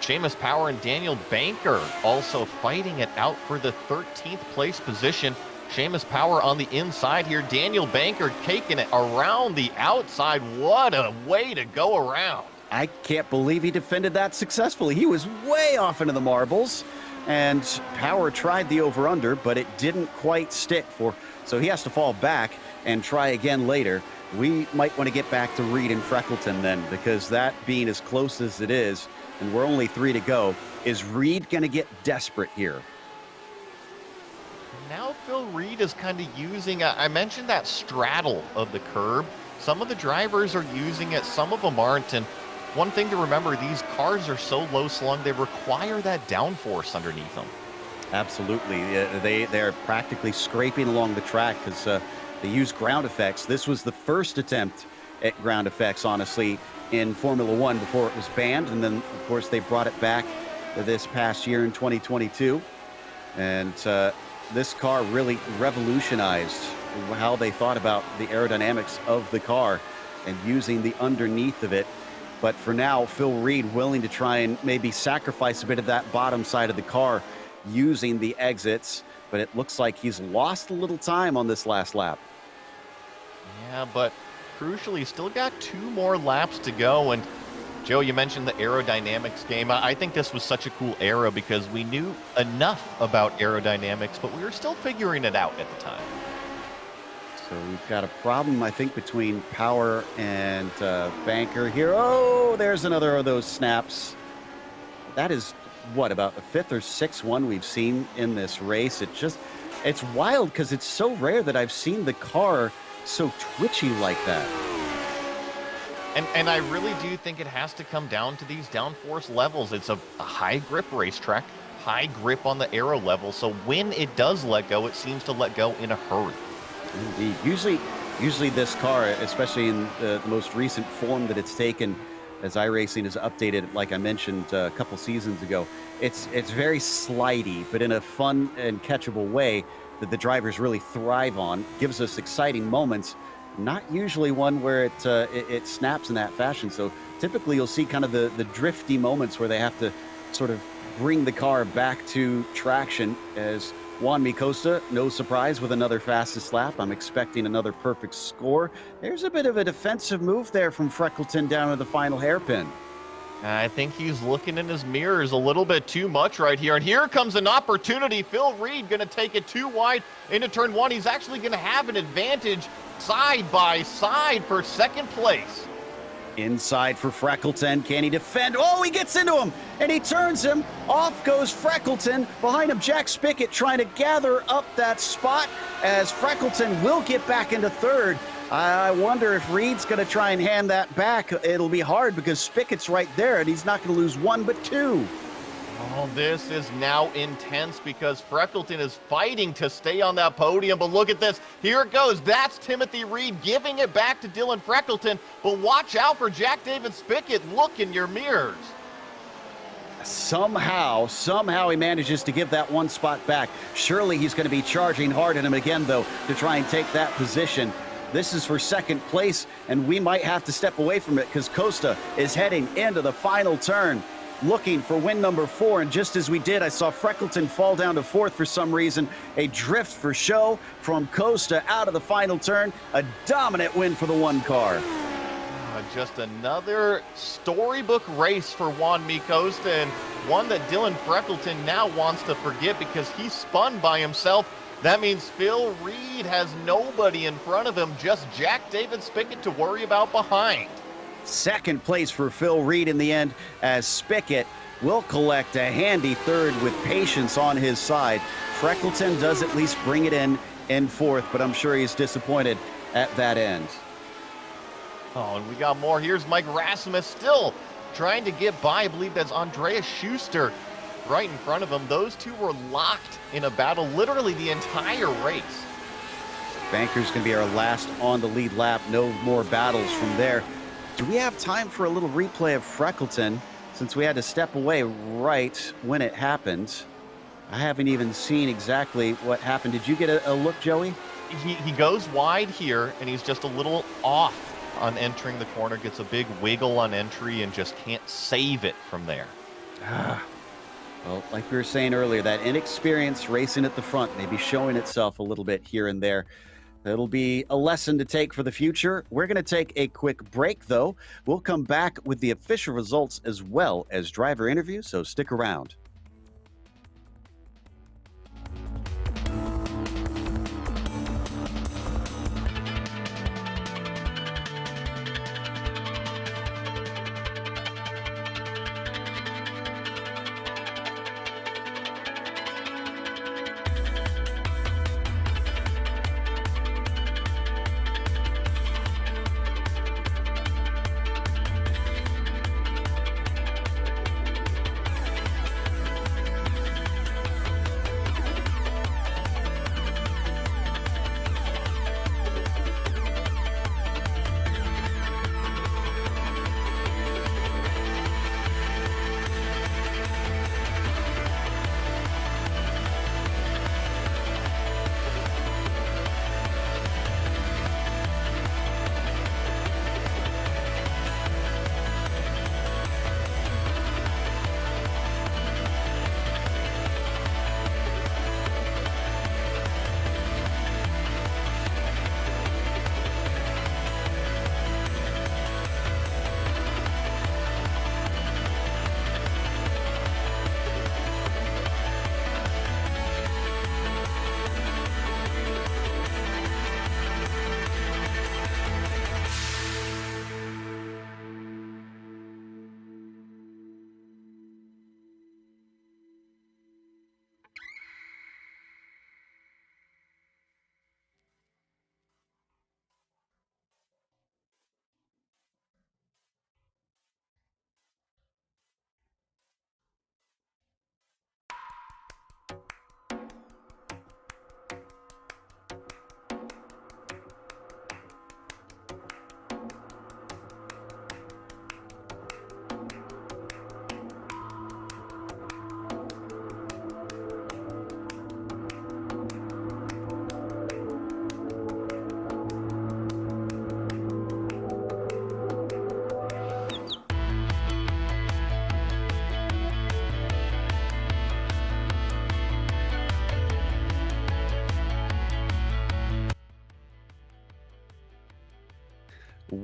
Speaker 2: Seamus Power and Daniel Banker also fighting it out for the 13th place position. Seamus Power on the inside here. Daniel Banker caking it around the outside. What a way to go around.
Speaker 1: I can't believe he defended that successfully. He was way off into the marbles, and Power tried the over-under, but it didn't quite stick so he has to fall back and try again later. We might want to get back to Reed and Freckleton then, because that being as close as it is, and we're only 3 to go, is Reed going to get desperate here?
Speaker 2: Now Phil Reed is kind of using, I mentioned that straddle of the curb. Some of the drivers are using it, some of them aren't, and one thing to remember, these cars are so low slung, they require that downforce underneath them.
Speaker 1: Absolutely. They're practically scraping along the track because they use ground effects. This was the first attempt at ground effects, honestly, in Formula One before it was banned. And then, of course, they brought it back this past year in 2022. And this car really revolutionized how they thought about the aerodynamics of the car and using the underneath of it. But for now, Phil Reed willing to try and maybe sacrifice a bit of that bottom side of the car using the exits, but it looks like he's lost a little time on this last lap.
Speaker 2: Yeah, but crucially, still got 2 more laps to go. And Joe, you mentioned the aerodynamics game. I think this was such a cool era because we knew enough about aerodynamics, but we were still figuring it out at the time.
Speaker 1: So we've got a problem, I think, between Power and Banker here. Oh, there's another of those snaps. That is, what, about the 5th or 6th one we've seen in this race. It's wild because it's so rare that I've seen the car so twitchy like that.
Speaker 2: And I really do think it has to come down to these downforce levels. It's a high grip racetrack, high grip on the aero level. So when it does let go, it seems to let go in a hurry.
Speaker 1: Indeed. Usually this car, especially in the most recent form that it's taken, as iRacing has updated, like I mentioned a couple seasons ago, it's very slidey, but in a fun and catchable way that the drivers really thrive on. Gives us exciting moments. Not usually one where it snaps in that fashion. So typically you'll see kind of the drifty moments where they have to sort of bring the car back to traction. As Juan Costa, no surprise, with another fastest lap. I'm expecting another perfect score. There's a bit of a defensive move there from Freckleton down to the final hairpin.
Speaker 2: I think he's looking in his mirrors a little bit too much right here. And here comes an opportunity. Phil Reed going to take it too wide into turn 1. He's actually going to have an advantage side by side for second place.
Speaker 1: Inside for Freckleton. Can he defend? Oh, he gets into him and he turns him. Off goes Freckleton. Behind him, Jack Spickett trying to gather up that spot as Freckleton will get back into third. I wonder if Reed's going to try and hand that back. It'll be hard because Spickett's right there and he's not going to lose 1 but 2.
Speaker 2: Oh, this is now intense because Freckleton is fighting to stay on that podium. But look at this. Here it goes. That's Timothy Reed giving it back to Dylan Freckleton. But watch out for Jack David Spickett. Look in your mirrors.
Speaker 1: Somehow he manages to give that 1 spot back. Surely he's going to be charging hard at him again, though, to try and take that position. This is for second place, and we might have to step away from it because Costa is heading into the final turn, looking for win number 4. And just as we did, I saw Freckleton fall down to 4th for some reason. A drift for show from Costa out of the final turn. A dominant win for the 1 car.
Speaker 2: Just another storybook race for Juan Costa, and one that Dylan Freckleton now wants to forget because he spun by himself. That means Phil Reed has nobody in front of him, just Jack David Spickett to worry about behind.
Speaker 1: Second place for Phil Reed in the end, as Spickett will collect a handy third with patience on his side. Freckleton does at least bring it in 4th, but I'm sure he's disappointed at that end.
Speaker 2: Oh, and we got more. Here's Mike Rasmus still trying to get by. I believe that's Andreas Schuster right in front of him. Those two were locked in a battle literally the entire race.
Speaker 1: Banker's going to be our last on the lead lap. No more battles from there. Do we have time for a little replay of Freckleton, since we had to step away right when it happened? I haven't even seen exactly what happened. Did you get a look, Joey?
Speaker 2: He goes wide here, and he's just a little off on entering the corner, gets a big wiggle on entry, and just can't save it from there.
Speaker 1: Well, like we were saying earlier, that inexperience racing at the front may be showing itself a little bit here and there. It'll be a lesson to take for the future. We're going to take a quick break, though. We'll come back with the official results as well as driver interviews, so stick around.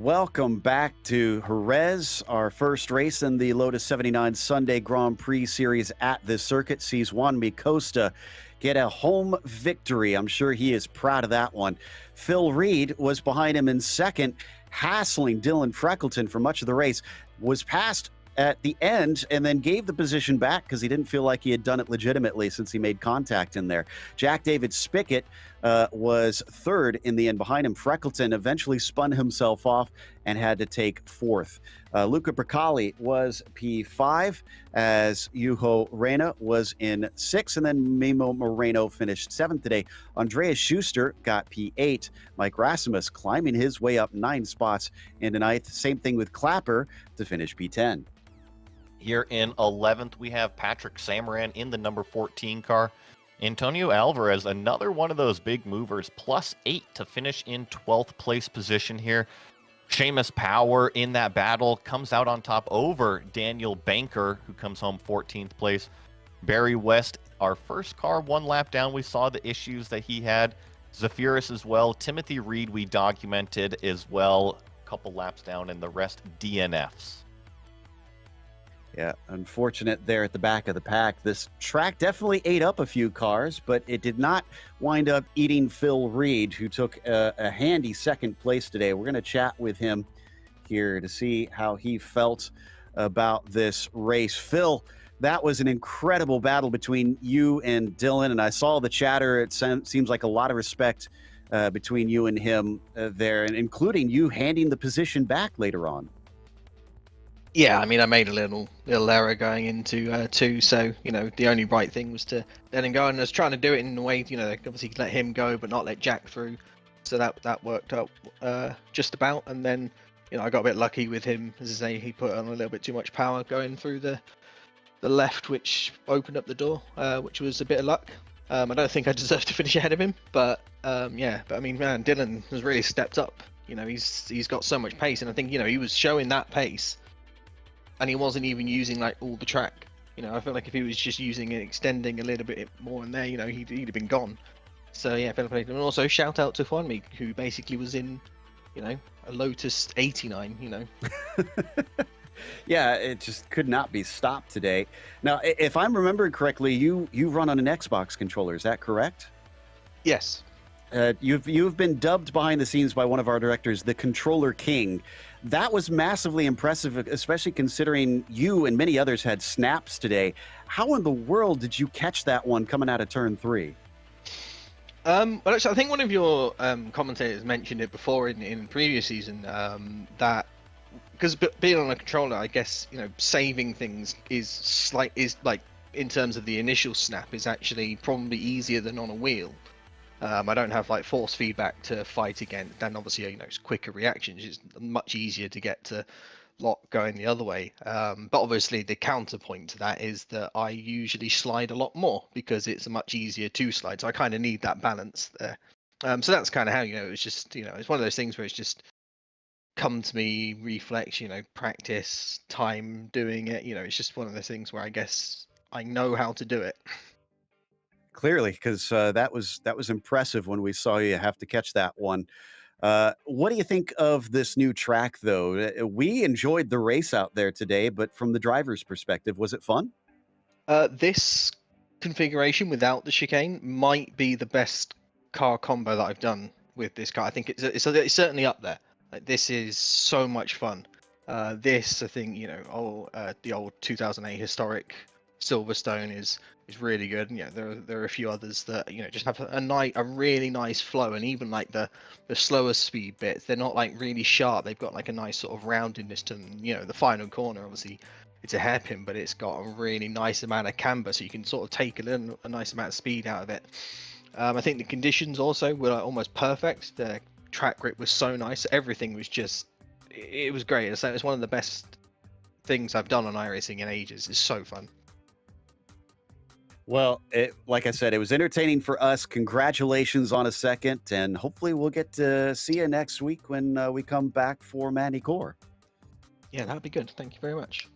Speaker 1: welcome back to Jerez. Our first race in the Lotus 79 Sunday Grand Prix Series at this circuit sees Juan Costa get a home victory. I'm sure he is proud of that one. Phil Reed was behind him in second, hassling Dylan Freckleton for much of the race, was passed at the end and then gave the position back because he didn't feel like he had done it legitimately since he made contact in there. Jack David Spickett was third in the end behind him. Freckleton eventually spun himself off and had to take fourth. Luca Bracali was P5 as Juho Reina was in sixth, and then Mimo Moreno finished seventh today. Andreas Schuster got P8. Mike Rasmus climbing his way up 9 spots into ninth. Same thing with Clapper to finish P10.
Speaker 2: Here in 11th, we have Patrick Samaran in the number 14 car. Antonio Alvarez, another one of those big movers, +8 to finish in 12th place position here. Seamus Power in that battle comes out on top over Daniel Banker, who comes home 14th place. Barry West, our first car, 1 lap down. We saw the issues that he had. Zephyrus as well. Timothy Reed we documented as well. A couple laps down, and the rest DNFs.
Speaker 1: Yeah, unfortunate there at the back of the pack. This track definitely ate up a few cars, but it did not wind up eating Phil Reed, who took a handy second place today. We're going to chat with him here to see how he felt about this race. Phil, that was an incredible battle between you and Dylan, and I saw the chatter. It seems like a lot of respect between you and him there, and including you handing the position back later on.
Speaker 3: Yeah, I mean, I made a little error going into 2, so, the only right thing was to let him go, and I was trying to do it in a way, obviously let him go, but not let Jack through, so that worked out just about, and then, I got a bit lucky with him, as I say, he put on a little bit too much power going through the left, which opened up the door, which was a bit of luck. I don't think I deserved to finish ahead of him, but I mean, man, Dylan has really stepped up, he's got so much pace, and I think, he was showing that pace, and he wasn't even using like all the track. I feel like if he was just using and extending a little bit more in there, he'd have been gone. So yeah, fair play. And also shout out to Juanmi, who basically was in, a Lotus 89.
Speaker 1: Yeah, it just could not be stopped today. Now, if I'm remembering correctly, you run on an Xbox controller. Is that correct?
Speaker 3: Yes.
Speaker 1: You've been dubbed behind the scenes by one of our directors, the Controller King. That was massively impressive, especially considering you and many others had snaps today. How in the world did you catch that one coming out of turn 3?
Speaker 3: Well, actually, I think one of your commentators mentioned it before in previous season, that because being on a controller, I guess saving things is like in terms of the initial snap is actually probably easier than on a wheel. I don't have like force feedback to fight again. Then obviously, it's quicker reactions. It's much easier to get to lock going the other way. But obviously, the counterpoint to that is that I usually slide a lot more because it's much easier to slide. So I kind of need that balance there. So that's kind of how it's just it's one of those things where it's just come to me, reflex, practice, time doing it. It's just one of those things where I guess I know how to do it.
Speaker 1: Clearly, because that was impressive when we saw you have to catch that one. What do you think of this new track, though? We enjoyed the race out there today, but from the driver's perspective, was it fun?
Speaker 3: This configuration without the chicane might be the best car combo that I've done with this car. I think it's certainly up there. Like, this is so much fun. This, I think, the old 2008 historic Silverstone is really good. And there are a few others that just have a really nice flow, and even like the slower speed bits, they're not like really sharp. They've got like a nice sort of roundedness to them. The final corner, obviously it's a hairpin, but it's got a really nice amount of camber, so you can sort of take a nice amount of speed out of it. I think the conditions also were almost perfect. The track grip was so nice. Everything was it was great. It's one of the best things I've done on iRacing in ages. It's so fun.
Speaker 1: Well, like I said, it was entertaining for us. Congratulations on a second, and hopefully we'll get to see you next week when we come back for Mandy Core.
Speaker 3: Yeah, that'd be good. Thank you very much.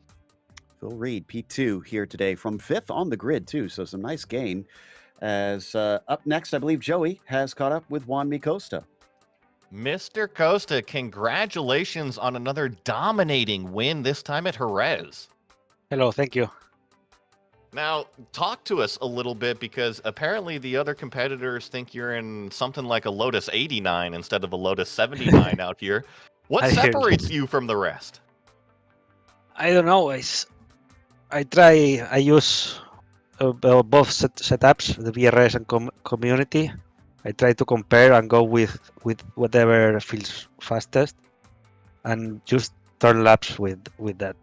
Speaker 1: Phil Reed, P2 here today from 5th on the grid, too, so some nice gain. As up next, I believe Joey has caught up with Juan Costa.
Speaker 2: Mr. Costa, congratulations on another dominating win, this time at Jerez.
Speaker 4: Hello, thank you.
Speaker 2: Now, talk to us a little bit, because apparently the other competitors think you're in something like a Lotus 89 instead of a Lotus 79 out here. What
Speaker 4: I heard.
Speaker 2: separates you from the rest?
Speaker 4: I don't know. I use both setups, the VRS and community. I try to compare and go with whatever feels fastest, and just turn laps with that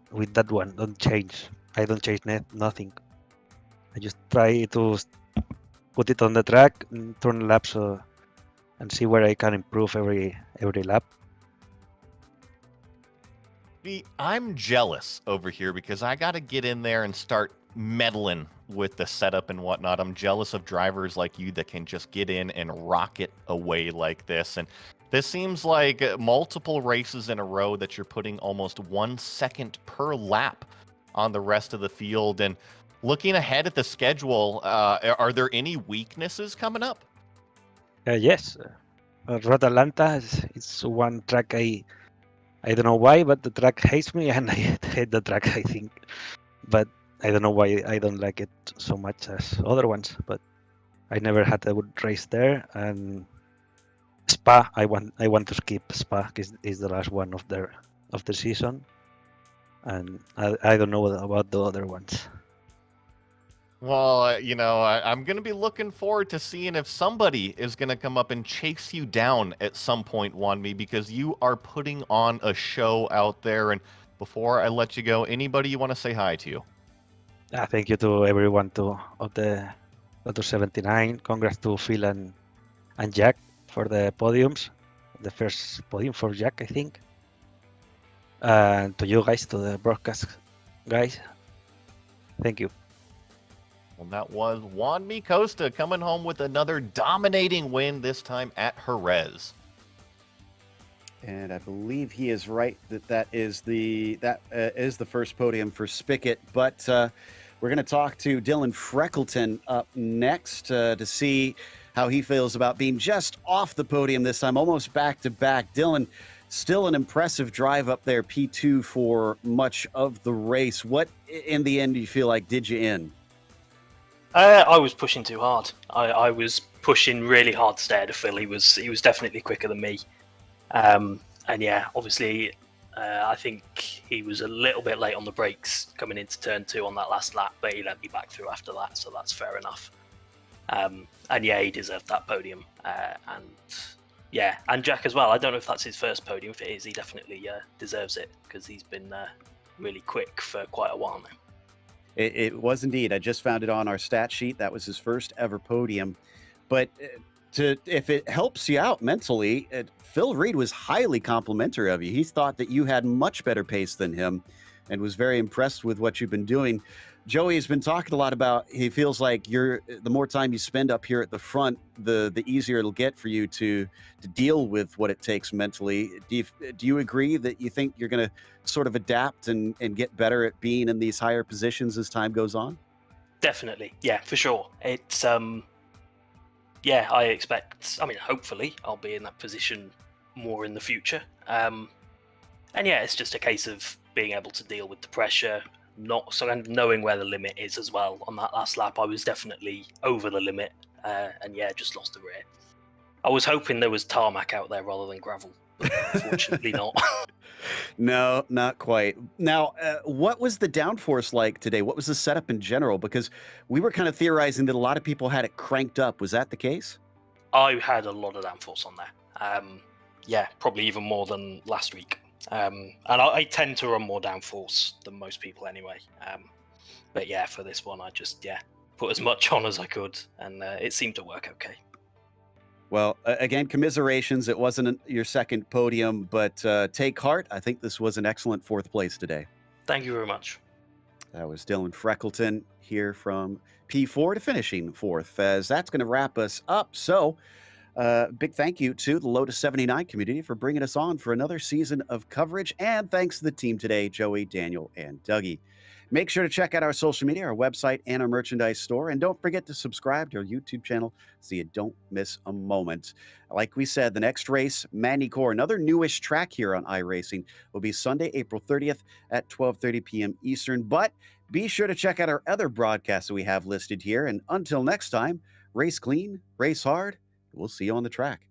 Speaker 4: one. Don't change. I don't change nothing. I just try to put it on the track, and turn laps, and see where I can improve every lap.
Speaker 2: See, I'm jealous over here because I got to get in there and start meddling with the setup and whatnot. I'm jealous of drivers like you that can just get in and rocket away like this. And this seems like multiple races in a row that you're putting almost 1 second per lap on the rest of the field. And looking ahead at the schedule, are there any weaknesses coming up?
Speaker 4: Yes, Road Atlanta it's one track I don't know why, but the track hates me, and I hate the track, I think. But I don't know why I don't like it so much as other ones. But I never had a good race there. And Spa, I want to skip Spa, because is the last one of the season, and I don't know about the other ones.
Speaker 2: Well, I'm going to be looking forward to seeing if somebody is going to come up and chase you down at some point, Wanmi, because you are putting on a show out there. And before I let you go, anybody you want to say hi to?
Speaker 4: Thank you to everyone of the Lotus 79. Congrats to Phil and Jack for the podiums. The first podium for Jack, I think. And to you guys, to the broadcast guys. Thank you.
Speaker 2: Well, that was Wanmi Costa coming home with another dominating win, this time at Jerez.
Speaker 1: And I believe he is right that is the first podium for Spigot. But we're going to talk to Dylan Freckleton up next to see how he feels about being just off the podium this time, almost back to back. Dylan, still an impressive drive up there, P2 for much of the race. What in the end do you feel like did you in?
Speaker 5: I was pushing too hard. I was pushing really hard to stay ahead of Phil. He was definitely quicker than me. And yeah, obviously, I think he was a little bit late on the brakes coming into turn 2 on that last lap, but he let me back through after that, so that's fair enough. And yeah, he deserved that podium. And yeah, and Jack as well. I don't know if that's his first podium. If it is, he definitely deserves it, because he's been really quick for quite a while now.
Speaker 1: It was indeed. I just found it on our stat sheet. That was his first ever podium. But if it helps you out mentally, Phil Reed was highly complimentary of you. He thought that you had much better pace than him and was very impressed with what you've been doing. Joey has been talking a lot about, he feels like the more time you spend up here at the front, the easier it'll get for you to deal with what it takes mentally. Do you agree that you think you're going to sort of adapt and get better at being in these higher positions as time goes on?
Speaker 5: Definitely, yeah, for sure. It's yeah, I expect. I mean, hopefully, I'll be in that position more in the future. And yeah, it's just a case of being able to deal with the pressure. Knowing where the limit is as well. On that last lap, I was definitely over the limit, and yeah, just lost the rear. I was hoping there was tarmac out there rather than gravel, but unfortunately not.
Speaker 1: No, not quite. Now, what was the downforce like today? What was the setup in general? Because we were kind of theorizing that a lot of people had it cranked up. Was that the case?
Speaker 5: I had a lot of downforce on there. Yeah, probably even more than last week. And I tend to run more downforce than most people anyway. But yeah, for this one, I just put as much on as I could, and it seemed to work okay.
Speaker 1: Well, again, commiserations. It wasn't your second podium, but take heart. I think this was an excellent 4th place today.
Speaker 5: Thank you very much.
Speaker 1: That was Dylan Freckleton here from P4 to finishing 4th, as that's going to wrap us up. So big thank you to the Lotus 79 community for bringing us on for another season of coverage. And thanks to the team today, Joey, Daniel, and Dougie. Make sure to check out our social media, our website, and our merchandise store. And don't forget to subscribe to our YouTube channel so you don't miss a moment. Like we said, the next race, Manicore, another newish track here on iRacing, will be Sunday, April 30th at 12:30 p.m. Eastern. But be sure to check out our other broadcasts that we have listed here. And until next time, race clean, race hard. We'll see you on the track.